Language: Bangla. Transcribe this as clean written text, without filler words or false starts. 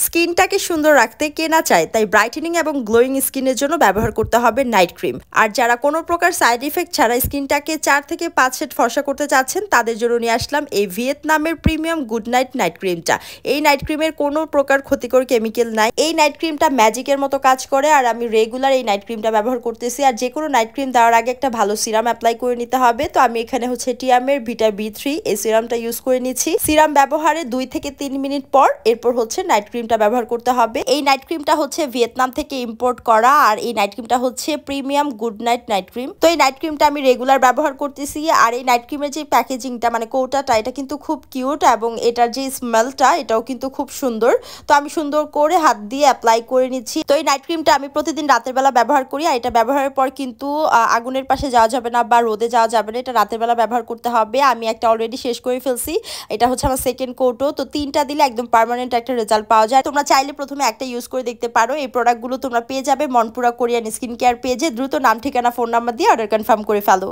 স্কিনটাকে সুন্দর রাখতে কে না চায়, তাই ব্রাইটেনিং এবং গ্লোয়িং স্কিনের জন্য ব্যবহার করতে হবে নাইট ক্রিম। আর যারা কোনো প্রকার সাইড ইফেক্ট ছাড়া স্কিনটাকে 4 থেকে 5 শেড ফর্সা করতে চাচ্ছেন, তাদের জন্য নিয়ে আসলাম এই ভিয়েতনামের প্রিমিয়াম গুড নাইট নাইট ক্রিমটা। এই নাইট ক্রিমের কোনো প্রকার ক্ষতিকর কেমিক্যাল নাই। এই নাইট ক্রিমটা ম্যাজিকের মতো কাজ করে, আর আমি রেগুলার এই নাইট ক্রিমটা ব্যবহার করতেছি। আর যে কোনো নাইট ক্রিম দেওয়ার আগে একটা ভালো সিরাম অ্যাপ্লাই করে নিতে হবে। তো আমি এখানে টিয়ামের ভিটা B3 এই সিরামটা ইউজ করে নিচ্ছি। সিরাম ব্যবহারে 2 থেকে 3 মিনিট পর এরপর নাইট ক্রিমটা ব্যবহার করতে হবে। এই নাইট ক্রিমটা ভিয়েতনাম থেকে ইম্পোর্ট করা, আর এই নাইট ক্রিমটা premium good night night cream. তো এই নাইট ক্রিমটা আমি রেগুলার ব্যবহার করতেছি। আর এই নাইট ক্রিমের যে প্যাকেজিংটা মানে কৌটাটা, এটা কিন্তু খুব কিউট, এবং এটার যে স্মেলটা এটাও কিন্তু খুব সুন্দর। তো আমি সুন্দর করে হাত দিয়ে অ্যাপ্লাই করে নিচ্ছি। তো এই নাইট ক্রিমটা আমি প্রতিদিন রাতের বেলা ব্যবহার করি। আর এটা ব্যবহারের পর কিন্তু আগুনের পাশে যাওয়া যাবে না বা রোদে যাওয়া যাবে না, এটা রাতের বেলা ব্যবহার করতে হবে। আমি একটা অলরেডি শেষ করে ফেলছি। এটা আমার সেকেন্ড কোটও। তো 3টা দিলে একদম পার্মানেন্ট একটা রেজাল্ট পাওয়া যায়। তোমরা চাইলে প্রথমে একটা ইউজ করে দেখতে পারো। এই প্রোডাক্টগুলো তোমরা পেয়ে যাবে মনপুরা কোরিয়ান স্কিন কেয়ার পেজে। দ্রুত নাম, ঠিকানা, ফোন নাম্বার দিয়ে অর্ডার কনফার্ম করে ফেলো।